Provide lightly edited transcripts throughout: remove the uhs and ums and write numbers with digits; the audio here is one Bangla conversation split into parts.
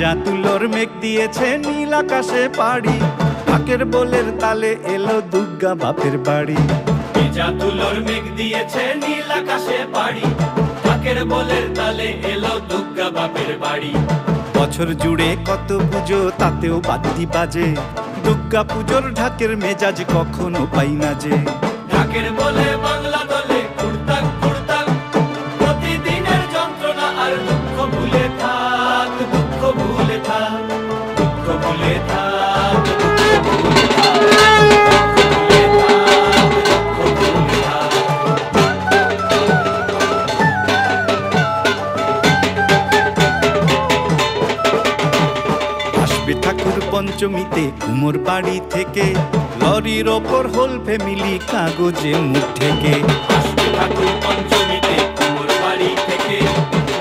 ভেজা তুলোর মেঘ দিয়েছে নীল আকাশে পাড়ি, ঢাকের বোলের তালে এলো দুর্গা বাপের বাড়ি। ভেজা তুলোর মেঘ দিয়েছে নীল আকাশে পাড়ি, ঢাকের বোলের তালে এলো দুর্গা বাপের বাড়ি। বছর জুড়ে কত পুজো তাতেও বাদ্যি বাজে, দুর্গা পুজোর ঢাকের মেজাজ কখনো পাই না যে। ঢাকের বলে বাংলা দলে কুড়তাক কুড়তাক, প্রতিদিনের যন্ত্রণা আর দুঃখ ভুলে থাক, দুঃখ ভুলে থাক, দুঃখ ভুলে থাক, দুঃখ ভুলে থাক। আসবে ঠাকুর পঞ্চমীতে কুমোর বাড়ি থেকে, লরির ওপর হোল ফ্যামিলি কাগজে মুখ ঢেকে। আসবে ঠাকুর পঞ্চমীতে কুমোর বাড়ি থেকে,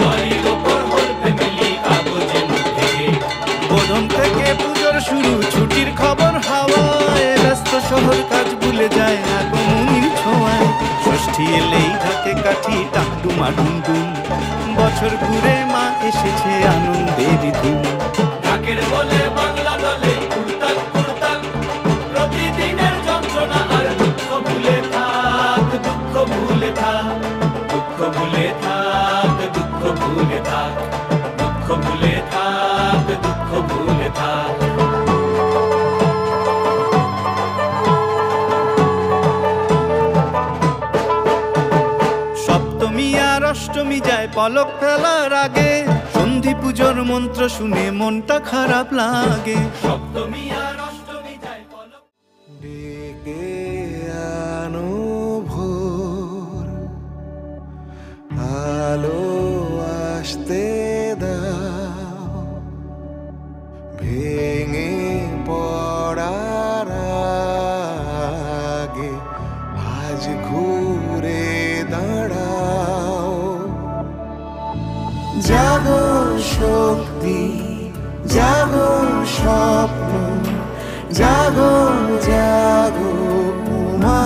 লরির ওপর হোল ফ্যামিলি কাগজে মুখ ঢেকে। বোধন থেকে পুজোর শুরু, ছুটির খবর হাওয়ায়, ব্যস্ত শহর কাজ ভুলে যায় আগমনীর ছোঁয়ায়। ষষ্ঠী এলেই ঢাকে কাঠি টাকডুমা ডুমডুম, বছর ঘুরে মা এসেছে আনন্দের ধুম। ঢাকের বলে বাংলা দলে কুড়তাক কুড়তাক, প্রতিদিনের যন্ত্রণা আর দুঃখ ভুলে থাক, দুঃখ ভুলে থাক, দুঃখ ভুলে থাক, দুঃখ ভুলে থাক, দুঃখ ভুলে থাক, দুঃখ ভুলে থাক। সপ্তমী আর অষ্টমী যায় পলক ফেলার আগে, সন্ধি পুজোর মন্ত্র শুনে মনটা খারাপ লাগে। সপ্তমী আর অষ্টমী যায় পলক। ডেকে আনো ভোর, আলো আসতে দাও, ভেঙে পড়ার আগে আজ ঘুরে দাঁড়াও। জাগো শক্তি, জাগো স্বপ্ন, জাগো জাগো উমা,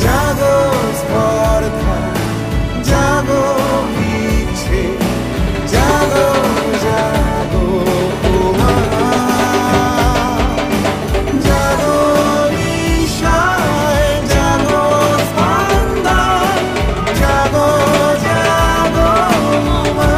জাগো স্পর্ধা, জাগো ইচ্ছে, জাগো জাগো উমা, জাগো বিষয়, জাগো স্পন্দন, জাগো জাগো উমা।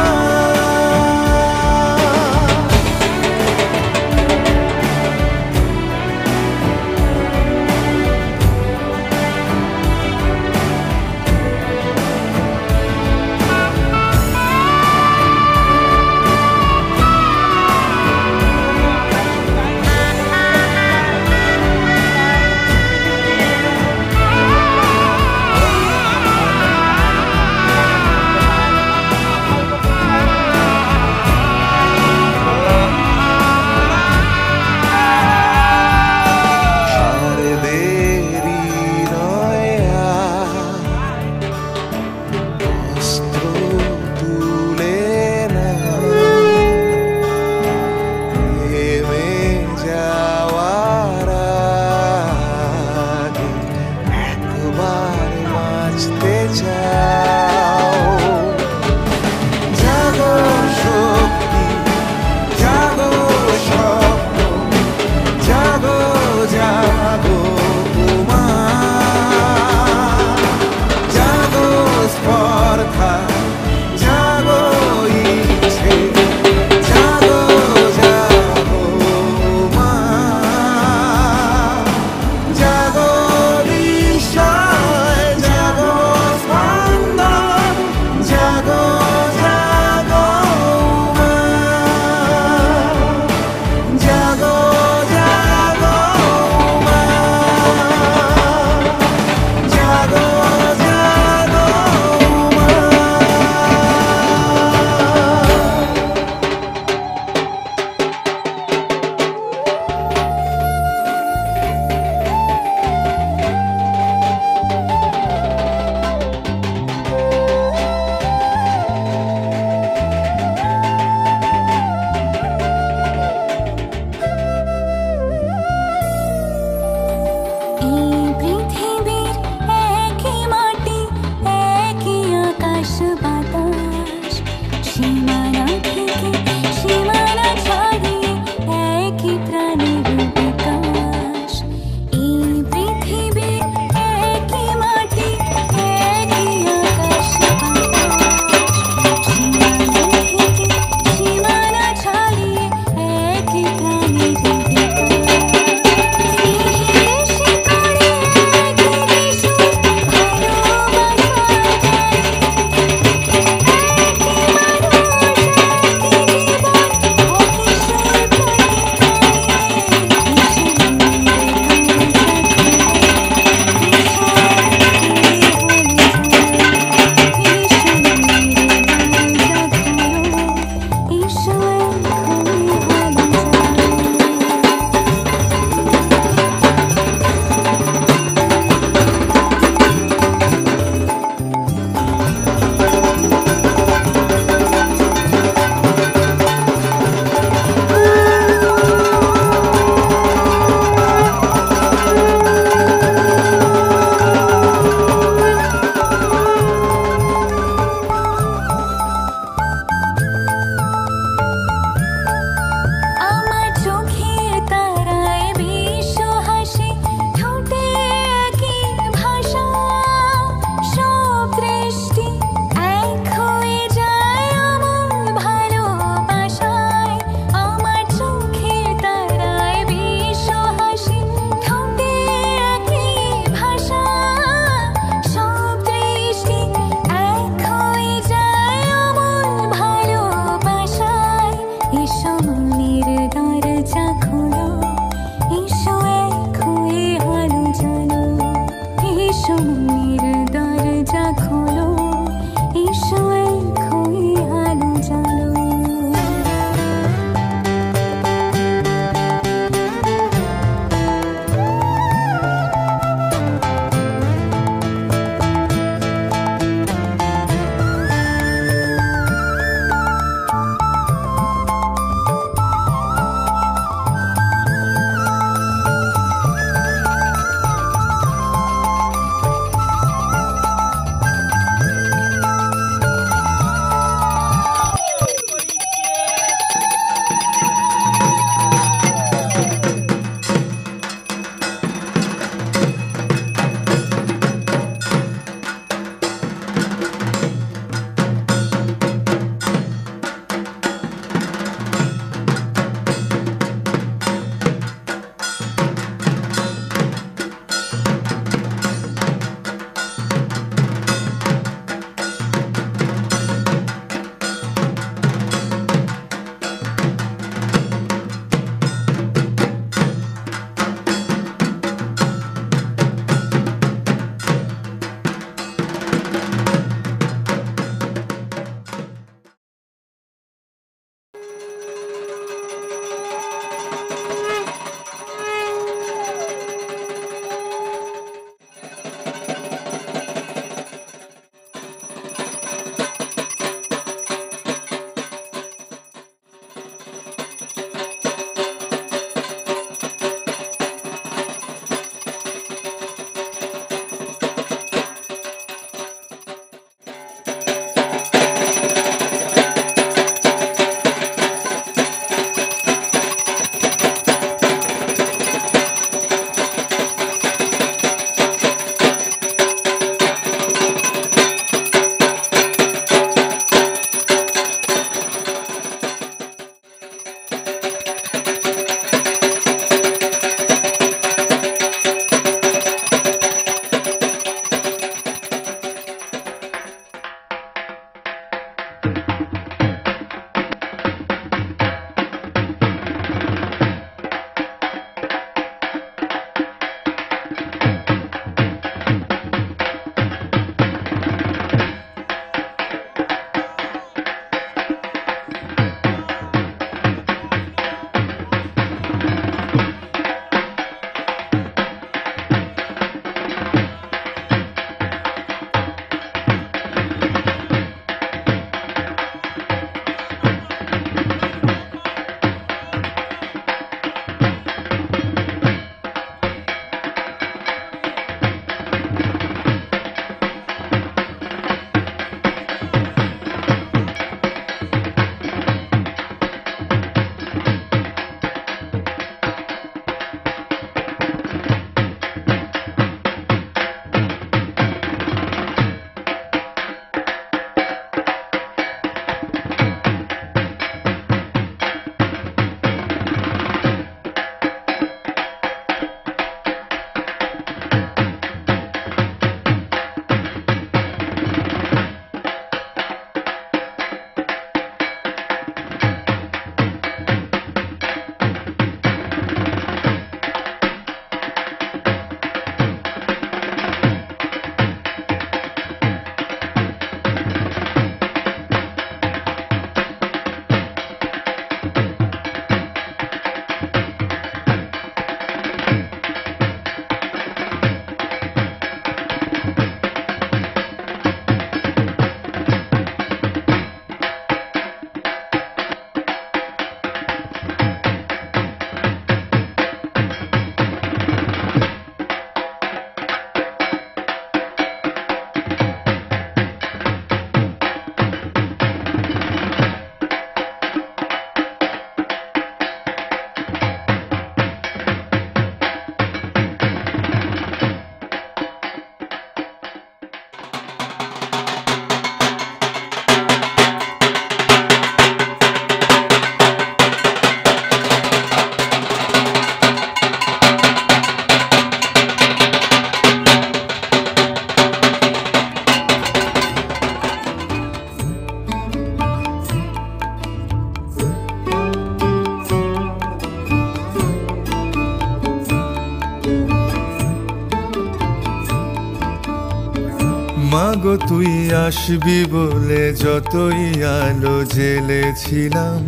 মাগো তুই আসবি বলে যতই আলো জেলেছিলাম,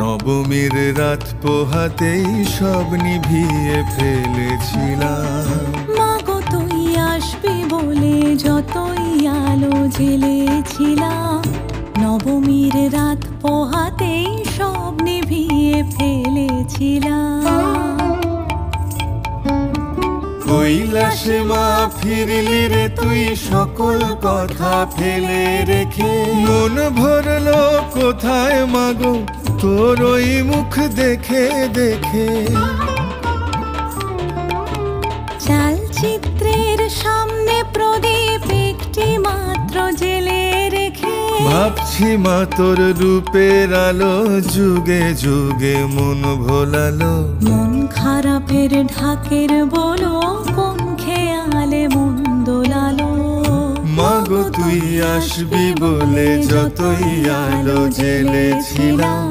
নবমীর রাত পোহাতেই সব নিভিয়ে ফেলেছিলাম। মাগো তুই আসবি বলে যতই আলো জ্বেলেছিলাম, নবমীর রাত পোহাতেই সব নিভিয়ে ফেলেছিলাম। কৈলাসে মা ফিরলি রে তুই সকল কথা ফেলে রেখে, মন ভরলো কোথায় মাগো তোর ওই মুখ দেখে দেখে। চালচিত্রের সামনে প্রদীপ একটি মাত্র জেলে রেখে, ভাবছি মা তোর রূপের আলো যুগে যুগে মন ভোলালো। মন খারাপের ঢাকের বলো কোন খেয়ালে মন দোলালো। মাগো তুই আসবি বলে যতই আলো জেলেছিলাম,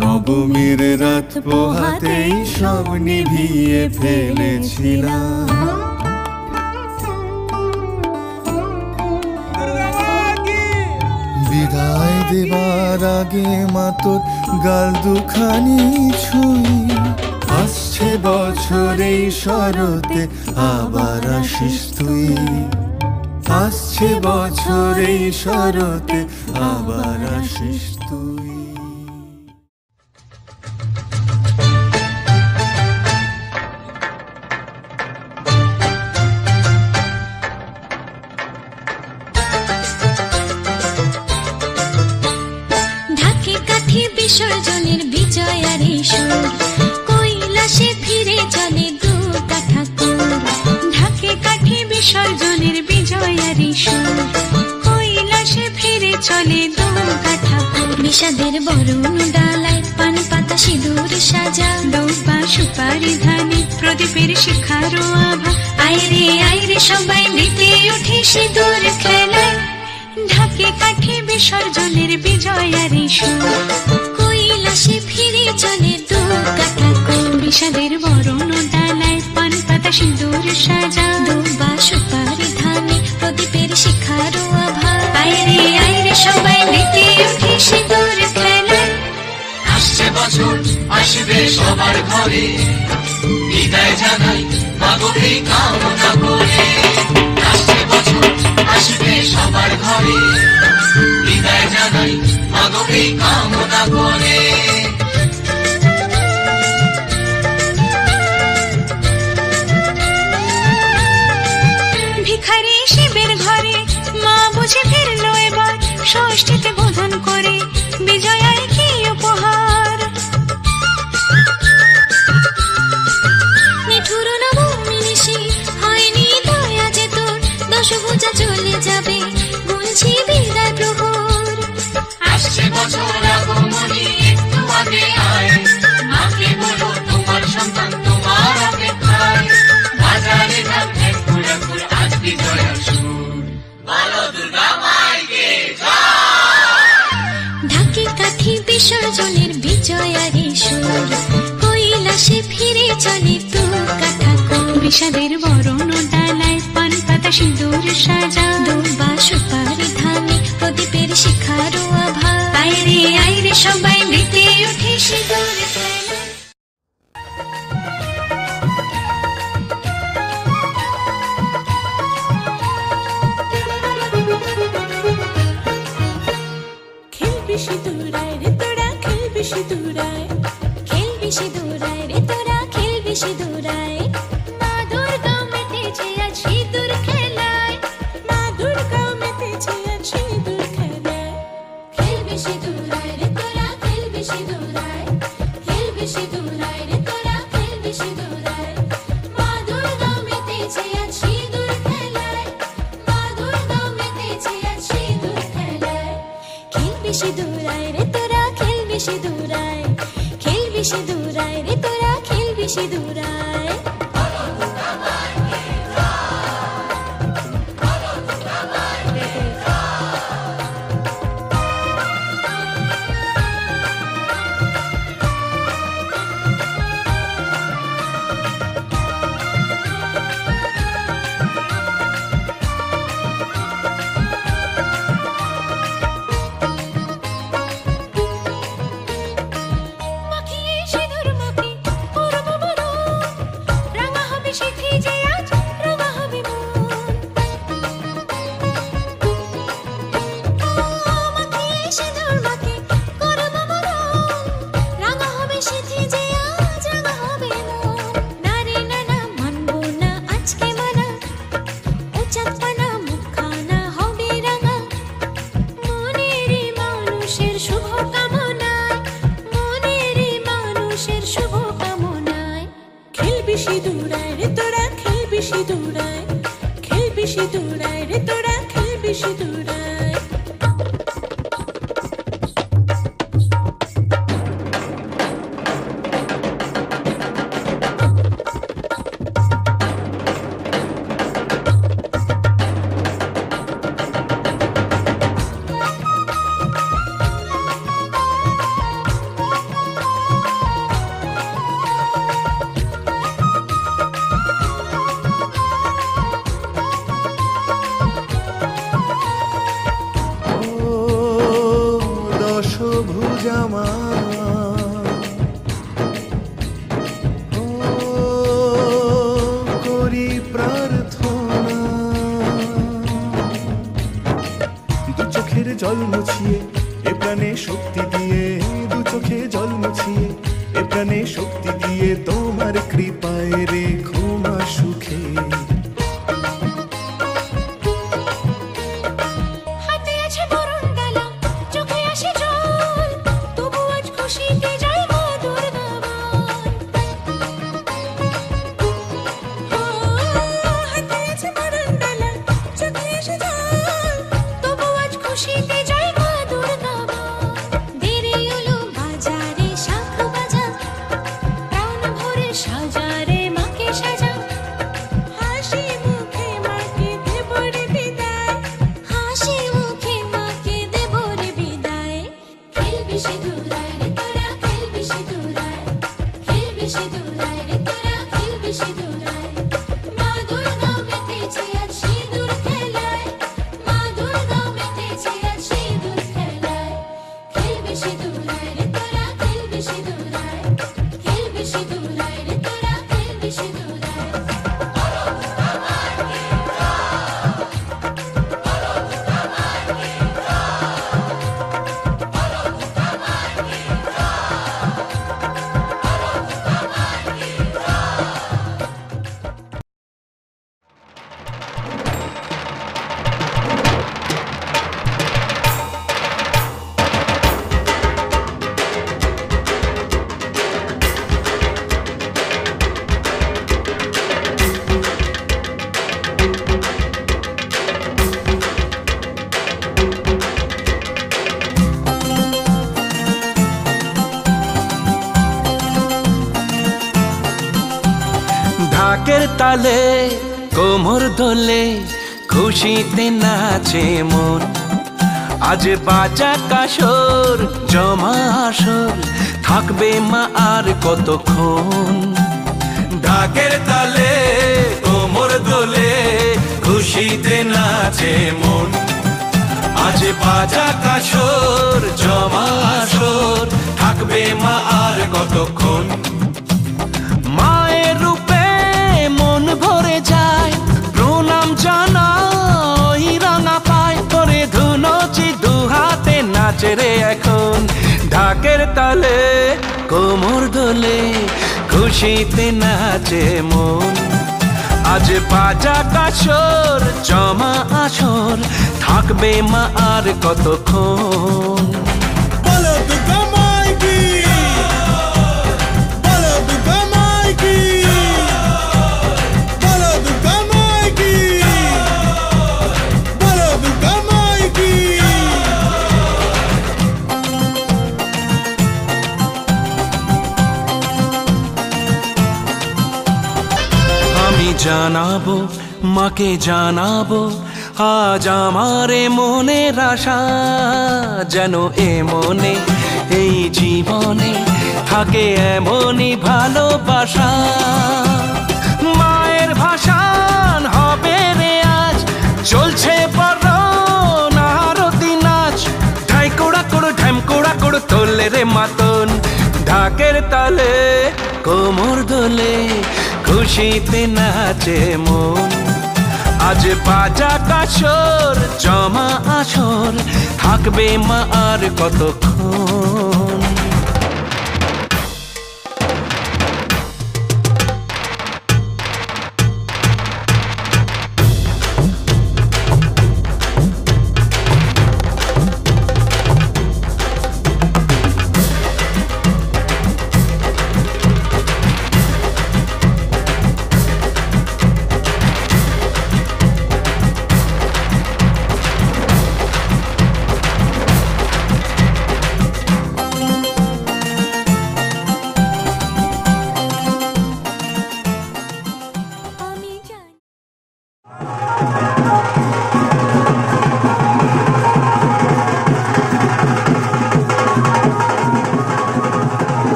নবমীর রাত পোহাতেই সব নিভিয়ে ফেলেছিলাম। বিদায় দেবার আগে মা তোর গাল দুখানি ছুঁই, আসছে বছর এই শরতে আবার আসিস তুই। আসছে বছর এই শরতে আবার আসিস তুই। ঢাকে কাঠি বিসর্জনের বিজয়ারি সুর, কৈলাসে ফিরে চলে দু কাঠা কুর। ঢাকে কাঠি বিসর্জনের বিজয়ারি সুর, কৈলাসে ফিরে চলে দু কাঠা কুর। বিষাদের বরণ ডালায় পান পাতা সিঁদুর সাজা, দৌপা সুপারি ধানে প্রদীপের শিখারো আভা। আইরে সবাই মেতে উঠে সিঁদুর খেলায়, ঢাকে কাঠি বিসর্জনের বিজয়ারি সুর, কৈলাসে ফিরে চলে দু কাঠা কুর। বিষাদের বরণ ডালায় পান পাতা সিঁদুর সাজা, দৌপা সুপারি ধানে প্রদীপের শিখারো আভা। আইরে সবাই মেতে উঠে সিঁদুর খেলায়। আসছে বছর আসবে সবার ঘরে, বিদায় জানাই মাগো এই কামনা করে। আসছে বছর আসবে সবার ঘরে, বিদায় জানাই মাগো এই কামনা করে। ভিখারি শিবের ঘরে মা বুঝে ফিরলো এবার, ষষ্ঠীতে বোধন করে বিজয়ায় কি উপহার। নিঠুর নবমী নিশি হয়নি দয়া যে তোর, দশভুজা চলে যাবে গুনছি বিদায় প্রহর। আসছে বছর আগমনী একটু আগে আয়, মাকে বলো তোমার সন্তান তোমার অপেক্ষায়। বাজারে ধান ঘুরে আজ বিজয়ের সুর, বলো দুর্গা মাইকে ঢাকে কাঠি বিসর্জনের বিজয়ারি সুর, কৈলাসে ফিরে চলে দু কাঠা কুর। বিষাদের বরণ ডালায় পান পাতা সিঁদুর সাজা, দৌপা সুপারি ধানে প্রদীপের শিখারো আভা। আইরে সবাই মেতে উঠে সিঁদুর খেলায়। খেলবি সিঁদুরায় রে তোরা খেলবি সিঁদুরায়, খেলবি সিঁদুরায় রে তোরা খেলবি সিঁদুরায়। মা দুর্গা মেতেছে আজ সিঁদুর খেলায়, মা দুর্গাও মেতেছে আজ সিঁদুর খেলায়। খেলবি সিঁদুরায় রে তোরা খেলবি সিঁদুরায়, খেলবি সিঁদুরায় রে তোরা খেলবি সিঁদুরায়। মা দুর্গা মেতেছে আজ সিঁদুর খেলায়, মা দুর্গা মেতেছে আজ সিঁদুর খেলায়। খেলবি সিঁদুরায় রে তোরা খেলবি সিঁদুরায়, খেলবি সিঁদুরায় রে তোরা খেলবি সিঁদুরায়। জামা ও করি প্রার্থনা দু চোখের জল মুছিয়ে এ প্রাণে শক্তি দিয়ে দু চোখে জল মুছিয়ে এ প্রাণে শক্তি দিয়ে তোমার কৃপায় রেখো মা সুখে হাতে আছে বরণ ডালা চোখে আসে জল তবু আজ খুশিতে যাই মা দুর্গা হাতে আছে বরণ ডালা চোখে আসে জল তবু আজ খুশিতে যাই মা দুর্গা দেরি হলো বাজারে শাখ বাজা প্রাণ ভরে সাজারে মাকে সাজা হাসি মুখে মাকে দেব রে বিদায় হাসি মুখে মাকে দেব রে বিদায় খেলবি সিঁদুরায় রে তোরা খেলবি সিঁদুরায় খেলবি সিঁদুরায় রে তোরা খেলবি সিঁদুরায় মা দুর্গা মেতেছে আজ সিঁদুর খেলায় মা দুর্গা মেতেছে আজ সিঁদুর খেলায় খেলবি সিঁদুরায় রে তোরা খেলবি সিঁদুরায় খেলবি সিঁদুরায় রে তোরা খেলবি সিঁদুরায় ঢাকের তালে কোমর দোলে খুশিতে নাচে মন আজ বাজা কাসর জমা আসর থাকবে মা আর কতক্ষণ ঢাকের তালে কোমর দোলে খুশিতে নাচে মন আজ বাজা কাসর জমা আসর থাকবে মা আর কতক্ষণ মায়ের রূপে মন ভরে যায় প্রণাম জানাই রাঙা পায় করে ধুনচি দু হাতে নাচে রে এখন ঢাকের তালে কোমর দোলে খুশিতে নাচে মন আজ বাজা কাসর জমা আসর থাকবে মা আর কতক্ষণ বলো দুর্গা মাইকি বলো দুর্গা মাইকি বলো দুর্গা মাইকি বলো দুর্গা মাইকি আমি জানাবো মাকে জানাবো আজ আমারে মনের আশা যেন এ মনে এই জীবনে থাকে এমনই ভালোবাসা মায়ের ভাষান হবে রে আজ চলছে বড় আরতি নাচ ঢাই কোড়া কোড়ো ঢ্যাম কোড়া কোড়ো তোলে রে মাতন ঢাকের তালে কোমর দোলে খুশিতে নাচে মন আজ বাজা কাসর জমা আসর থাকবে মা আর কতক্ষণ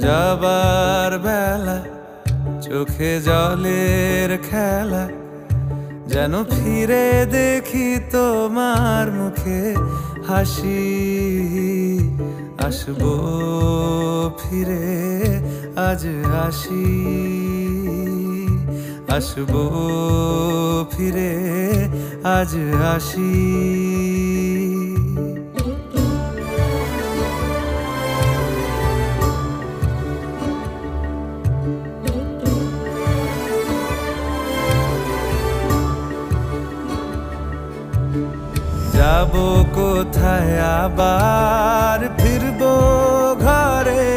যাবার বেলা চোখে জলের খেলা, যেন ফিরে দেখি তোমার মুখে হাসি। আসবো ফিরে আজ আসি, আসবো ফিরে আজ আসি। যাবো কোথায় আবার ফিরবো ঘরে,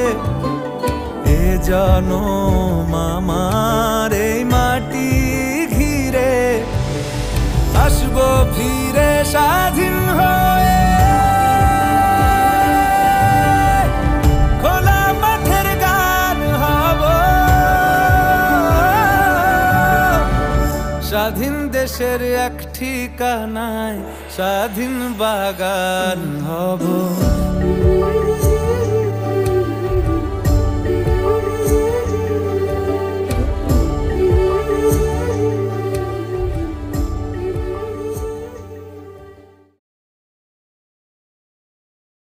এ জনম আমার এই মাটি ঘিরে। আসবো ফিরে স্বাধীন হয়ে, স্বাধীন দেশের এক ঠিকানায় স্বাধীন বাগান হব।